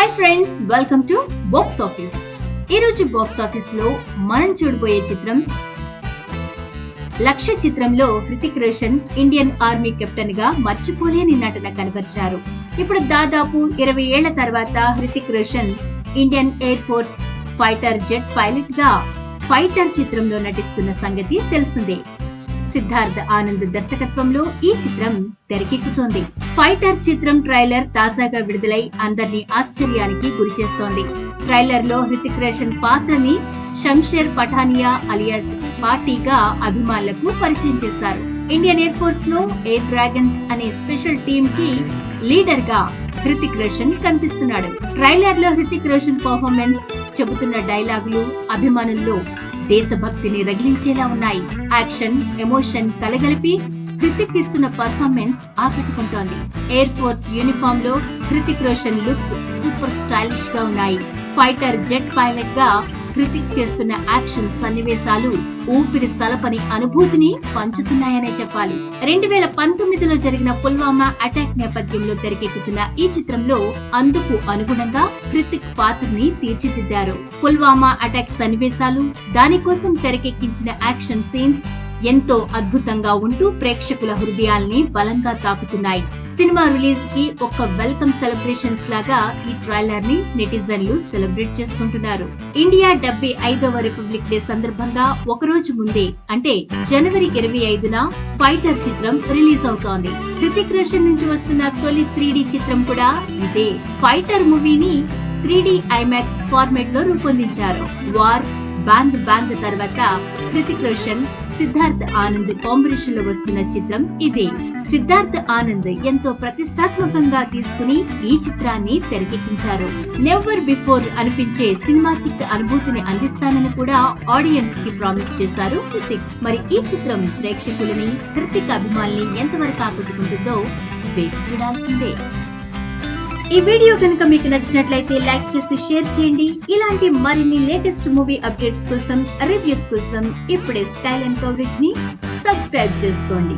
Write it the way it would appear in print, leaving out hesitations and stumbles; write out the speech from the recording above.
Hi friends, welcome to box office. ఈ రోజు box office లో మనం చూడబోయే చిత్రం లక్ష్య. చిత్రంలో Hrithik Roshan Indian army captain గా మర్చిపోలేని నటన కనబరిచారు. ఇప్పుడు దాదాపు 20 ఏళ్ల తర్వాత Hrithik Roshan Indian air force fighter jet pilot గా ఫైటర్ చిత్రంలో నటిస్తున్న సంగతి తెలిసిందే. సిద్ధార్థ్ ఆనంద్ దర్శకత్వంలో ఈ చిత్రం తెరకెక్కుతోంది. ఫైటర్ చిత్రం ట్రైలర్ తాజాగా విడుదలై అందరినీ ఆశ్చర్యానికి గురిచేస్తోంది. ట్రైలర్ లో హృతిక్ రోషన్ పాత్రని షంషేర్ పఠానియా అలియాస్ పార్టీగా అభిమానులకు పరిచయం చేశారు. ఇండియన్ ఎయిర్ ఫోర్స్ లో ఎయిర్ డ్రాగన్స్ అనే స్పెషల్ టీమ్ కి లీడర్ గా హృతిక్ రోషన్ కనిపిస్తున్నాడు. ట్రైలర్ లో హృతిక్ రోషన్ పర్ఫార్మెన్స్, చెబుతున్న డైలాగులు అభిమానుల్లో దేశభక్తిని రగిలించేలా ఉన్నాయి. యాక్షన్, ఎమోషన్ కలగలిపి హృతిక్ ఇస్తున్న పర్ఫార్మెన్స్ ఆకట్టుకుంటోంది. ఎయిర్ ఫోర్స్ యూనిఫామ్ లో Hrithik Roshan looks super stylish గా ఉన్నాయి. ఫైటర్ జెట్ పైలట్ గా హృతిక్ చేస్తున్న యాక్షన్ సన్నివేశాలు ఊపిరి సలపని అనుభూతిని పంచుతున్నాయనే చెప్పాలి. 2019లో జరిగిన పుల్వామా అటాక్ నేపథ్యంలో తెరకెక్కుతున్న ఈ చిత్రంలో అందుకు అనుగుణంగా హృతిక్ పాత్రని తీర్చిదిద్దారు. పుల్వామా అటాక్ సన్నివేశాలు, దానికోసం తెరకెక్కించిన యాక్షన్ సీన్స్ ఎంతో అద్భుతంగా ఉంటూ ప్రేక్షకుల హృదయాల్ని బలంగా తాకుతున్నాయి. సినిమా రిలీజ్ కి ఒక వెల్కమ్ సెలబ్రేషన్స్ లాగా ఈ ట్రైలర్ ని నెటిజన్లు సెలబ్రేట్ చేసుకుంటున్నారు. ఇండియా 75వ రిపబ్లిక్ డే సందర్భంగా ఒకరోజు ముందే అంటే జనవరి 25న ఫైటర్ చిత్రం రిలీజ్ అవుతోంది. హృతిక్ రోషన్ నుంచి వస్తున్న తొలి 3D చిత్రం కూడా ఇదే. ఫైటర్ మూవీని 3D ఐమాక్స్ ఫార్మేట్ లో రూపొందించారు. వార్, బ్యాంగ్ తర్వాత హృతిక్ రోషన్, సిద్ధార్థ్ ఆనంద్ కాంబినేషన్ లో వస్తున్న చిత్రం ఇదే. సిద్ధార్థ్ ఆనంద్ ఎంతో ప్రతిష్టాత్మకంగా తీసుకుని ఈ చిత్రాన్ని తెరకెక్కించారు. నెవర్ బిఫోర్ అనిపించే సినిమాటిక్ అనుభూతిని అందిస్తానని కూడా ఆడియన్స్ కి ప్రామిస్ చేశారు హృతిక్. మరి ఈ చిత్రం ప్రేక్షకులని, హృతిక్ అభిమానుల్ని ఎంతవరకు ఆకట్టుకుంటుందో వేచి చూడాల్సిందే. ఈ వీడియో కనుక మీకు నచ్చినట్లయితే లైక్ చేసి షేర్ చేయండి. ఇలాంటి మరిన్ని లేటెస్ట్ మూవీ అప్డేట్స్ కోసం, రివ్యూస్ కోసం ఇప్పుడే స్టైల్ అండ్ కవరేజ్ ని సబ్స్క్రైబ్ చేసుకోండి.